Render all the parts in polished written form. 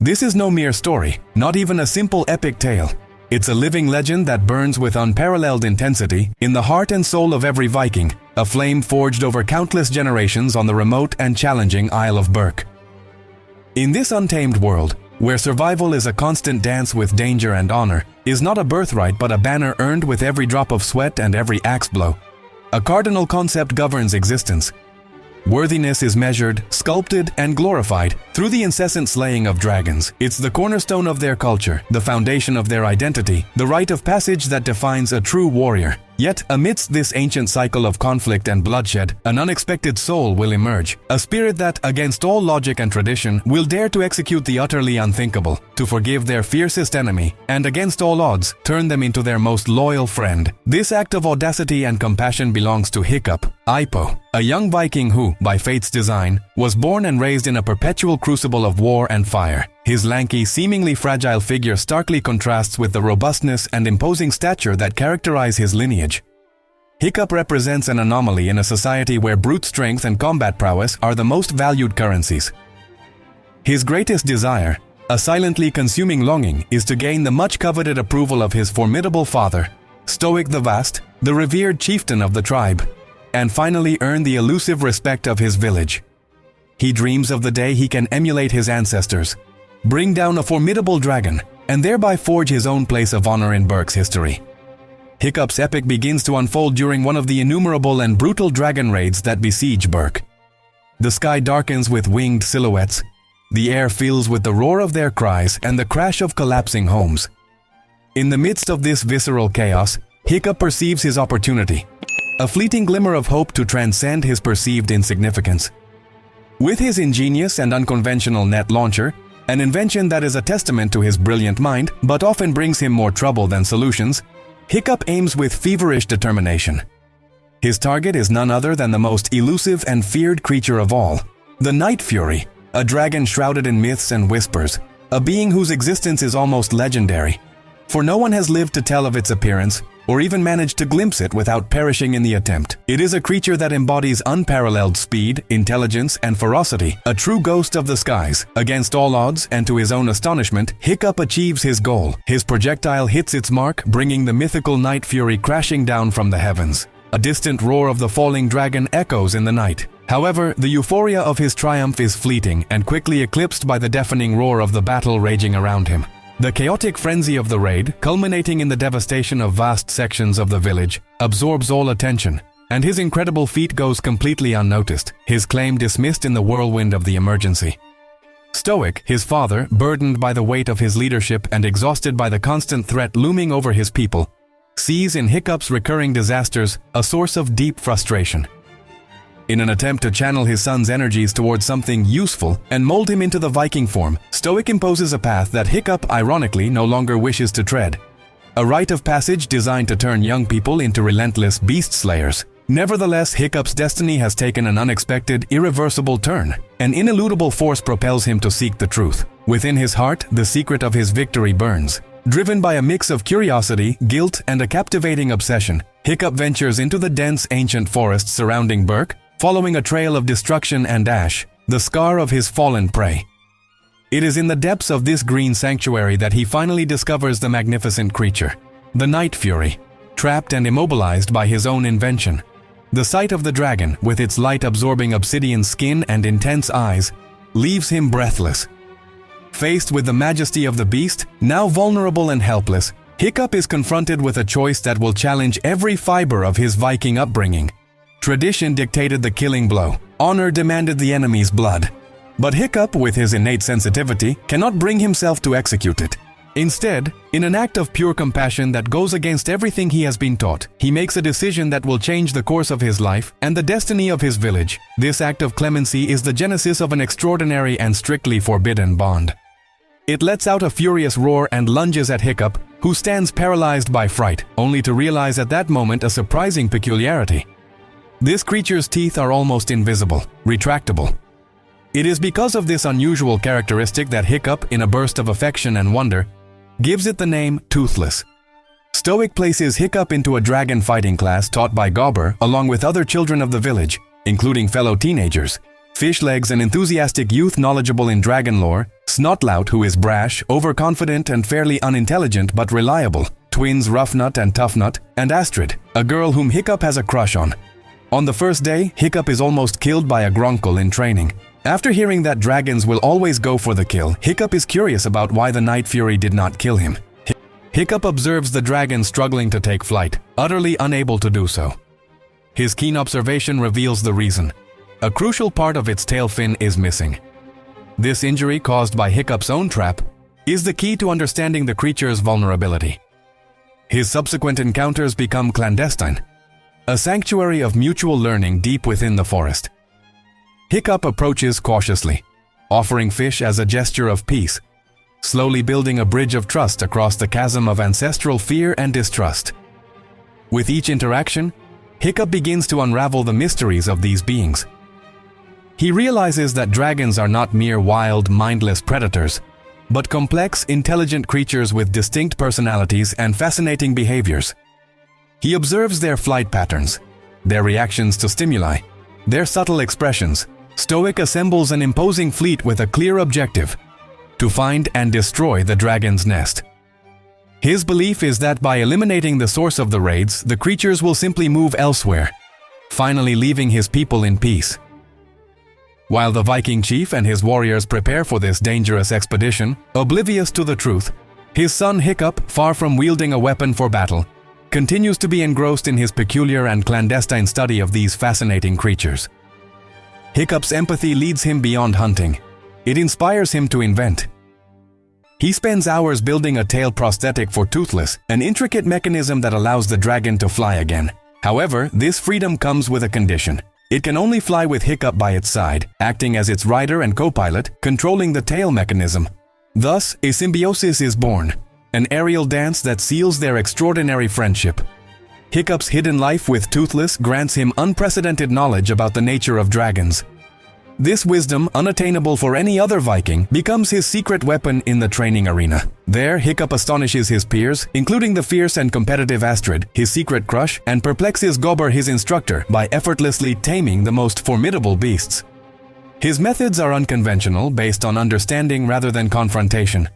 This is no mere story, not even a simple epic tale. It's a living legend that burns with unparalleled intensity in the heart and soul of every Viking, a flame forged over countless generations on the remote and challenging Isle of Berk. In this untamed world, where survival is a constant dance with danger and honor, is not a birthright but a banner earned with every drop of sweat and every axe blow. A cardinal concept governs existence. Worthiness is measured, sculpted, and glorified through the incessant slaying of dragons. It's the cornerstone of their culture, the foundation of their identity, the rite of passage that defines a true warrior. Yet, amidst this ancient cycle of conflict and bloodshed, an unexpected soul will emerge, a spirit that, against all logic and tradition, will dare to execute the utterly unthinkable, to forgive their fiercest enemy, and against all odds, turn them into their most loyal friend. This act of audacity and compassion belongs to Hiccup, Ipo, a young Viking who, by fate's design, was born and raised in a perpetual crucible of war and fire. His lanky, seemingly fragile figure starkly contrasts with the robustness and imposing stature that characterize his lineage. Hiccup represents an anomaly in a society where brute strength and combat prowess are the most valued currencies. His greatest desire, a silently consuming longing, is to gain the much-coveted approval of his formidable father, Stoic the Vast, the revered chieftain of the tribe, and finally earn the elusive respect of his village. He dreams of the day he can emulate his ancestors, bring down a formidable dragon, and thereby forge his own place of honor in Berk's history. Hiccup's epic begins to unfold during one of the innumerable and brutal dragon raids that besiege Berk. The sky darkens with winged silhouettes, the air fills with the roar of their cries and the crash of collapsing homes. In the midst of this visceral chaos, Hiccup perceives his opportunity, a fleeting glimmer of hope to transcend his perceived insignificance. With his ingenious and unconventional net launcher, an invention that is a testament to his brilliant mind, but often brings him more trouble than solutions, Hiccup aims with feverish determination. His target is none other than the most elusive and feared creature of all, the Night Fury, a dragon shrouded in myths and whispers, a being whose existence is almost legendary, for no one has lived to tell of its appearance, or even managed to glimpse it without perishing in the attempt. It is a creature that embodies unparalleled speed, intelligence, and ferocity, a true ghost of the skies. Against all odds, and to his own astonishment, Hiccup achieves his goal. His projectile hits its mark, bringing the mythical Night Fury crashing down from the heavens. A distant roar of the falling dragon echoes in the night. However, the euphoria of his triumph is fleeting and quickly eclipsed by the deafening roar of the battle raging around him. The chaotic frenzy of the raid, culminating in the devastation of vast sections of the village, absorbs all attention, and his incredible feat goes completely unnoticed, his claim dismissed in the whirlwind of the emergency. Stoic, his father, burdened by the weight of his leadership and exhausted by the constant threat looming over his people, sees in Hiccup's recurring disasters a source of deep frustration. In an attempt to channel his son's energies towards something useful and mold him into the Viking form, Stoic imposes a path that Hiccup, ironically, no longer wishes to tread. A rite of passage designed to turn young people into relentless beast slayers. Nevertheless, Hiccup's destiny has taken an unexpected, irreversible turn. An ineludible force propels him to seek the truth. Within his heart, the secret of his victory burns. Driven by a mix of curiosity, guilt, and a captivating obsession, Hiccup ventures into the dense ancient forests surrounding Berk, following a trail of destruction and ash, the scar of his fallen prey. It is in the depths of this green sanctuary that he finally discovers the magnificent creature, the Night Fury, trapped and immobilized by his own invention. The sight of the dragon, with its light-absorbing obsidian skin and intense eyes, leaves him breathless. Faced with the majesty of the beast, now vulnerable and helpless, Hiccup is confronted with a choice that will challenge every fiber of his Viking upbringing. Tradition dictated the killing blow. Honor demanded the enemy's blood. But Hiccup, with his innate sensitivity, cannot bring himself to execute it. Instead, in an act of pure compassion that goes against everything he has been taught, he makes a decision that will change the course of his life and the destiny of his village. This act of clemency is the genesis of an extraordinary and strictly forbidden bond. It lets out a furious roar and lunges at Hiccup, who stands paralyzed by fright, only to realize at that moment a surprising peculiarity. This creature's teeth are almost invisible, retractable. It is because of this unusual characteristic that Hiccup, in a burst of affection and wonder, gives it the name Toothless. Stoic places Hiccup into a dragon fighting class taught by Gobber along with other children of the village, including fellow teenagers. Fishlegs, an enthusiastic youth knowledgeable in dragon lore, Snotlout, who is brash, overconfident, and fairly unintelligent but reliable, twins Roughnut and Toughnut, and Astrid, a girl whom Hiccup has a crush on. On the first day, Hiccup is almost killed by a Grunkle in training. After hearing that dragons will always go for the kill, Hiccup is curious about why the Night Fury did not kill him. Hiccup observes the dragon struggling to take flight, utterly unable to do so. His keen observation reveals the reason. A crucial part of its tail fin is missing. This injury, caused by Hiccup's own trap, is the key to understanding the creature's vulnerability. His subsequent encounters become clandestine, a sanctuary of mutual learning deep within the forest. Hiccup approaches cautiously, offering fish as a gesture of peace, slowly building a bridge of trust across the chasm of ancestral fear and distrust. With each interaction, Hiccup begins to unravel the mysteries of these beings. He realizes that dragons are not mere wild, mindless predators, but complex, intelligent creatures with distinct personalities and fascinating behaviors. He observes their flight patterns, their reactions to stimuli, their subtle expressions. Stoic assembles an imposing fleet with a clear objective: to find and destroy the dragon's nest. His belief is that by eliminating the source of the raids, the creatures will simply move elsewhere, finally leaving his people in peace. While the Viking chief and his warriors prepare for this dangerous expedition, oblivious to the truth, his son Hiccup, far from wielding a weapon for battle, continues to be engrossed in his peculiar and clandestine study of these fascinating creatures. Hiccup's empathy leads him beyond hunting. It inspires him to invent. He spends hours building a tail prosthetic for Toothless, an intricate mechanism that allows the dragon to fly again. However, this freedom comes with a condition. It can only fly with Hiccup by its side, acting as its rider and co-pilot, controlling the tail mechanism. Thus, a symbiosis is born, an aerial dance that seals their extraordinary friendship. Hiccup's hidden life with Toothless grants him unprecedented knowledge about the nature of dragons. This wisdom, unattainable for any other Viking, becomes his secret weapon in the training arena. There, Hiccup astonishes his peers, including the fierce and competitive Astrid, his secret crush, and perplexes Gobber, his instructor, by effortlessly taming the most formidable beasts. His methods are unconventional, based on understanding rather than confrontation.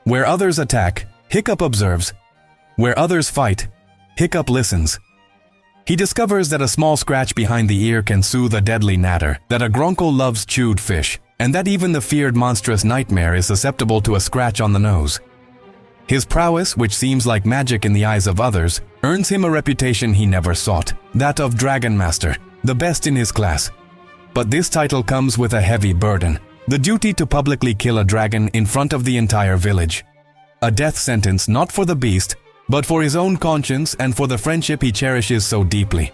Where others attack, Hiccup observes. Where others fight, Hiccup listens. He discovers that a small scratch behind the ear can soothe a deadly natter, that a Grunkle loves chewed fish, and that even the feared monstrous Nightmare is susceptible to a scratch on the nose. His prowess, which seems like magic in the eyes of others, earns him a reputation he never sought, that of Dragon Master, the best in his class. But this title comes with a heavy burden, the duty to publicly kill a dragon in front of the entire village. A death sentence not for the beast, but for his own conscience and for the friendship he cherishes so deeply.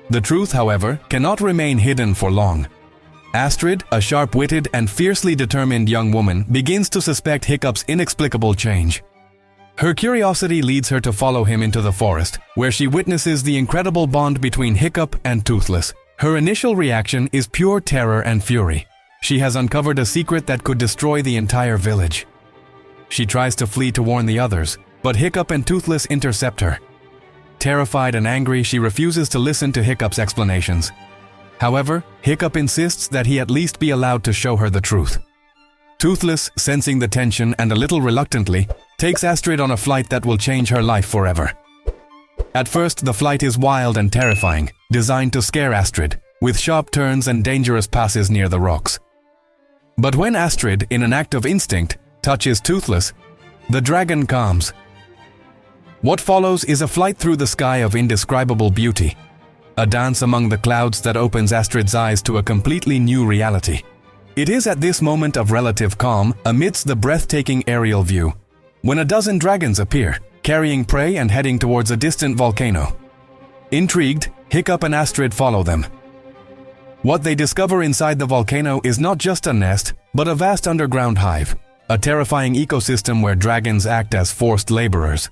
The truth, however, cannot remain hidden for long. Astrid, a sharp-witted and fiercely determined young woman, begins to suspect Hiccup's inexplicable change. Her curiosity leads her to follow him into the forest, where she witnesses the incredible bond between Hiccup and Toothless. Her initial reaction is pure terror and fury. She has uncovered a secret that could destroy the entire village. She tries to flee to warn the others, but Hiccup and Toothless intercept her. Terrified and angry, she refuses to listen to Hiccup's explanations. However, Hiccup insists that he at least be allowed to show her the truth. Toothless, sensing the tension and a little reluctantly, takes Astrid on a flight that will change her life forever. At first, the flight is wild and terrifying, designed to scare Astrid, with sharp turns and dangerous passes near the rocks. But when Astrid, in an act of instinct, touches Toothless, the dragon calms. What follows is a flight through the sky of indescribable beauty, a dance among the clouds that opens Astrid's eyes to a completely new reality. It is at this moment of relative calm, amidst the breathtaking aerial view, when a dozen dragons appear, carrying prey and heading towards a distant volcano. Intrigued, Hiccup and Astrid follow them. What they discover inside the volcano is not just a nest, but a vast underground hive, a terrifying ecosystem where dragons act as forced laborers.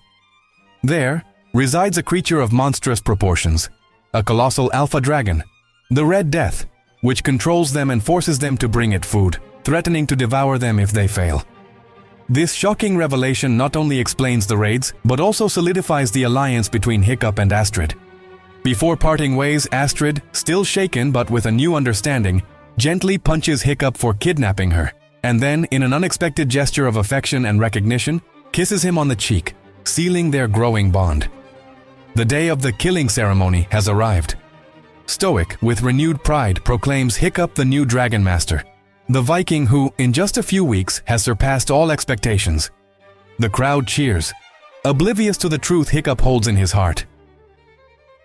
There resides a creature of monstrous proportions, a colossal alpha dragon, the Red Death, which controls them and forces them to bring it food, threatening to devour them if they fail. This shocking revelation not only explains the raids, but also solidifies the alliance between Hiccup and Astrid. Before parting ways, Astrid, still shaken but with a new understanding, gently punches Hiccup for kidnapping her, and then, in an unexpected gesture of affection and recognition, kisses him on the cheek, sealing their growing bond. The day of the killing ceremony has arrived. Stoic, with renewed pride, proclaims Hiccup the new Dragon Master, the Viking who, in just a few weeks, has surpassed all expectations. The crowd cheers, oblivious to the truth Hiccup holds in his heart.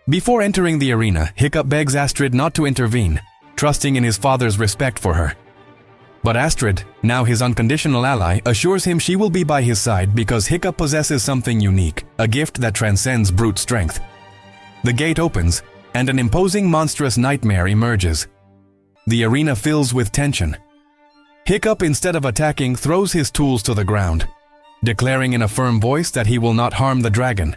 Before entering the arena, Hiccup begs Astrid not to intervene, trusting in his father's respect for her. But Astrid, now his unconditional ally, assures him she will be by his side because Hiccup possesses something unique, a gift that transcends brute strength. The gate opens, and an imposing monstrous nightmare emerges. The arena fills with tension. Hiccup, instead of attacking, throws his tools to the ground, declaring in a firm voice that he will not harm the dragon.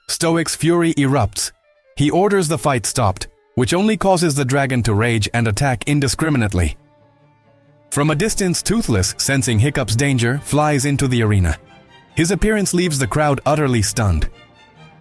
Stoic's fury erupts. He orders the fight stopped, which only causes the dragon to rage and attack indiscriminately. From a distance, Toothless, sensing Hiccup's danger, flies into the arena. His appearance leaves the crowd utterly stunned.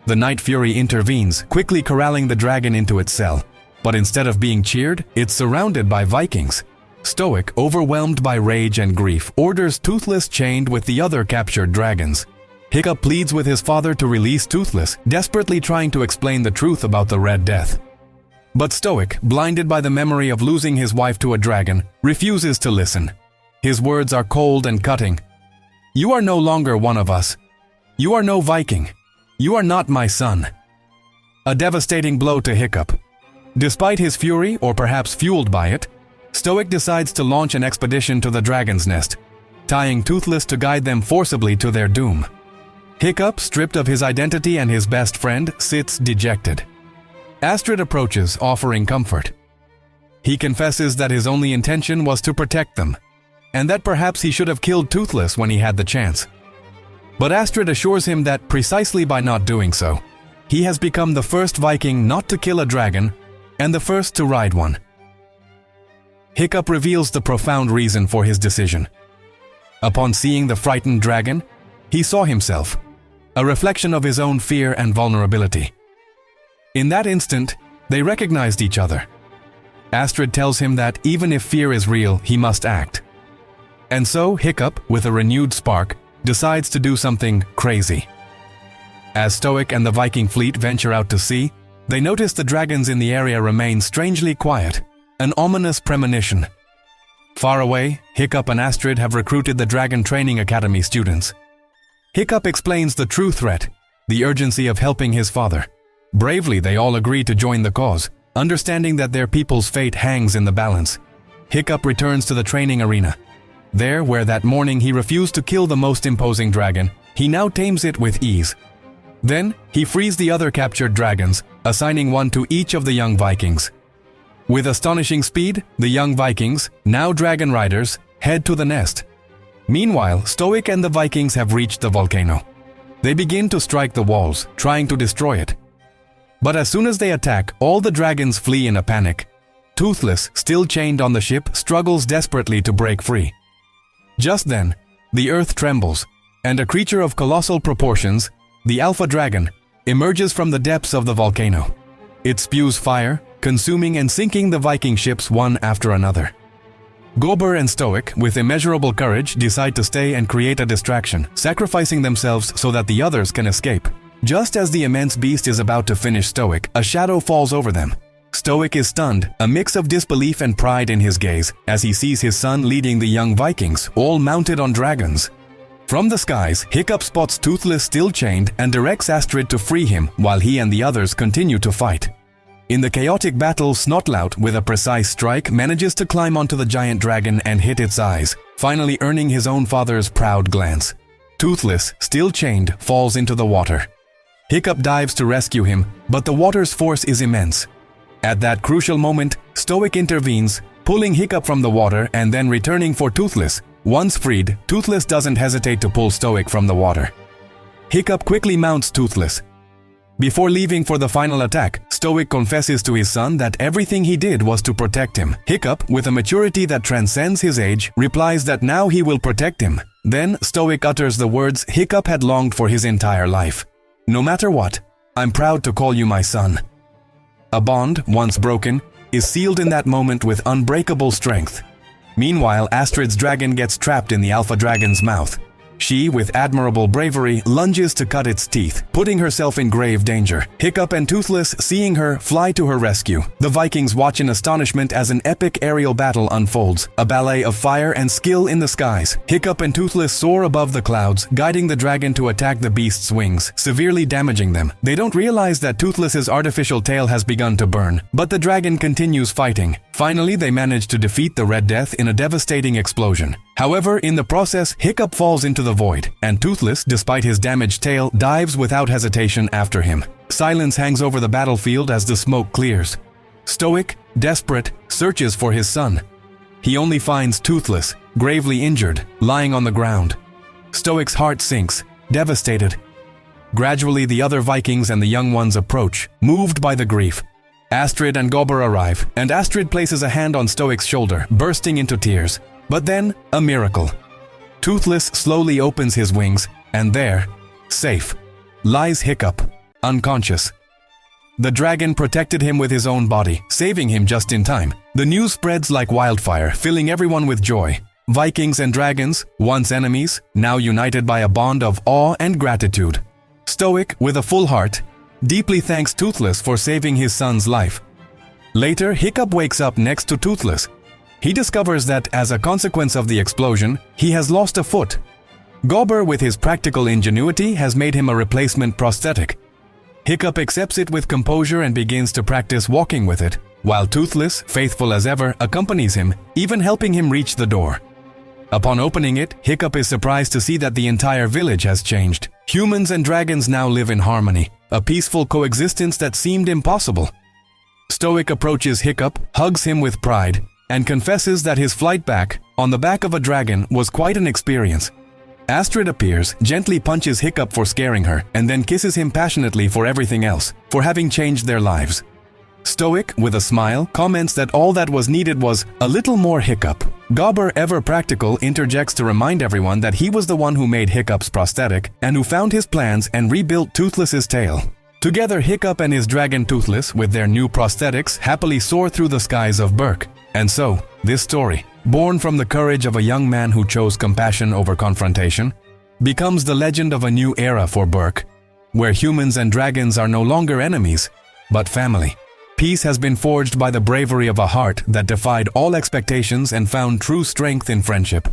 The Night Fury intervenes, quickly corralling the dragon into its cell. But instead of being cheered, it's surrounded by Vikings. Stoic, overwhelmed by rage and grief, orders Toothless chained with the other captured dragons. Hiccup pleads with his father to release Toothless, desperately trying to explain the truth about the Red Death. But Stoic, blinded by the memory of losing his wife to a dragon, refuses to listen. His words are cold and cutting. "You are no longer one of us. You are no Viking. You are not my son." A devastating blow to Hiccup. Despite his fury, or perhaps fueled by it, Stoic decides to launch an expedition to the dragon's nest, tying Toothless to guide them forcibly to their doom. Hiccup, stripped of his identity and his best friend, sits dejected. Astrid approaches, offering comfort. He confesses that his only intention was to protect them, and that perhaps he should have killed Toothless when he had the chance. But Astrid assures him that precisely by not doing so, he has become the first Viking not to kill a dragon and the first to ride one. Hiccup reveals the profound reason for his decision. Upon seeing the frightened dragon, he saw himself, a reflection of his own fear and vulnerability. In that instant, they recognized each other. Astrid tells him that even if fear is real, he must act. And so Hiccup, with a renewed spark, decides to do something crazy. As Stoic and the Viking fleet venture out to sea, they notice the dragons in the area remain strangely quiet, an ominous premonition. Far away, Hiccup and Astrid have recruited the Dragon Training Academy students. Hiccup explains the true threat, the urgency of helping his father. Bravely, they all agree to join the cause, understanding that their people's fate hangs in the balance. Hiccup returns to the training arena. There, where that morning he refused to kill the most imposing dragon, he now tames it with ease. Then, he frees the other captured dragons, assigning one to each of the young Vikings. With astonishing speed, the young Vikings, now dragon riders, head to the nest. Meanwhile, Stoic and the Vikings have reached the volcano. They begin to strike the walls, trying to destroy it. But as soon as they attack, all the dragons flee in a panic. Toothless, still chained on the ship, struggles desperately to break free. Just then, the earth trembles, and a creature of colossal proportions, the Alpha Dragon, emerges from the depths of the volcano. It spews fire, consuming and sinking the Viking ships one after another. Gober and Stoic, with immeasurable courage, decide to stay and create a distraction, sacrificing themselves so that the others can escape. Just as the immense beast is about to finish Stoic, a shadow falls over them. Stoic is stunned, a mix of disbelief and pride in his gaze, as he sees his son leading the young Vikings, all mounted on dragons. From the skies, Hiccup spots Toothless still chained and directs Astrid to free him while he and the others continue to fight. In the chaotic battle, Snotlout, with a precise strike, manages to climb onto the giant dragon and hit its eyes, finally earning his own father's proud glance. Toothless, still chained, falls into the water. Hiccup dives to rescue him, but the water's force is immense. At that crucial moment, Stoic intervenes, pulling Hiccup from the water and then returning for Toothless. Once freed, Toothless doesn't hesitate to pull Stoic from the water. Hiccup quickly mounts Toothless. Before leaving for the final attack, Stoic confesses to his son that everything he did was to protect him. Hiccup, with a maturity that transcends his age, replies that now he will protect him. Then Stoic utters the words Hiccup had longed for his entire life. "No matter what, I'm proud to call you my son." A bond, once broken, is sealed in that moment with unbreakable strength. Meanwhile, Astrid's dragon gets trapped in the alpha dragon's mouth. She, with admirable bravery, lunges to cut its teeth, putting herself in grave danger. Hiccup and Toothless, seeing her, fly to her rescue. The Vikings watch in astonishment as an epic aerial battle unfolds, a ballet of fire and skill in the skies. Hiccup and Toothless soar above the clouds, guiding the dragon to attack the beast's wings, severely damaging them. They don't realize that Toothless's artificial tail has begun to burn, but the dragon continues fighting. Finally, they manage to defeat the Red Death in a devastating explosion. However, in the process, Hiccup falls into the void, and Toothless, despite his damaged tail, dives without hesitation after him. Silence hangs over the battlefield as the smoke clears. Stoic, desperate, searches for his son. He only finds Toothless, gravely injured, lying on the ground. Stoic's heart sinks, devastated. Gradually, the other Vikings and the young ones approach, moved by the grief. Astrid and Gobber arrive, and Astrid places a hand on Stoic's shoulder, bursting into tears. But then, a miracle. Toothless slowly opens his wings, and there, safe, lies Hiccup, unconscious. The dragon protected him with his own body, saving him just in time. The news spreads like wildfire, filling everyone with joy. Vikings and dragons, once enemies, now united by a bond of awe and gratitude. Stoic, with a full heart, deeply thanks Toothless for saving his son's life. Later, Hiccup wakes up next to Toothless. He discovers that, as a consequence of the explosion, he has lost a foot. Gobber, with his practical ingenuity, has made him a replacement prosthetic. Hiccup accepts it with composure and begins to practice walking with it, while Toothless, faithful as ever, accompanies him, even helping him reach the door. Upon opening it, Hiccup is surprised to see that the entire village has changed. Humans and dragons now live in harmony, a peaceful coexistence that seemed impossible. Stoic approaches Hiccup, hugs him with pride, and confesses that his flight back, on the back of a dragon, was quite an experience. Astrid appears, gently punches Hiccup for scaring her, and then kisses him passionately for everything else, for having changed their lives. Stoic, with a smile, comments that all that was needed was a little more Hiccup. Gobber, ever practical, interjects to remind everyone that he was the one who made Hiccup's prosthetic, and who found his plans and rebuilt Toothless's tail. Together, Hiccup and his dragon Toothless, with their new prosthetics, happily soar through the skies of Berk. And so, this story, born from the courage of a young man who chose compassion over confrontation, becomes the legend of a new era for Berk, where humans and dragons are no longer enemies, but family. Peace has been forged by the bravery of a heart that defied all expectations and found true strength in friendship.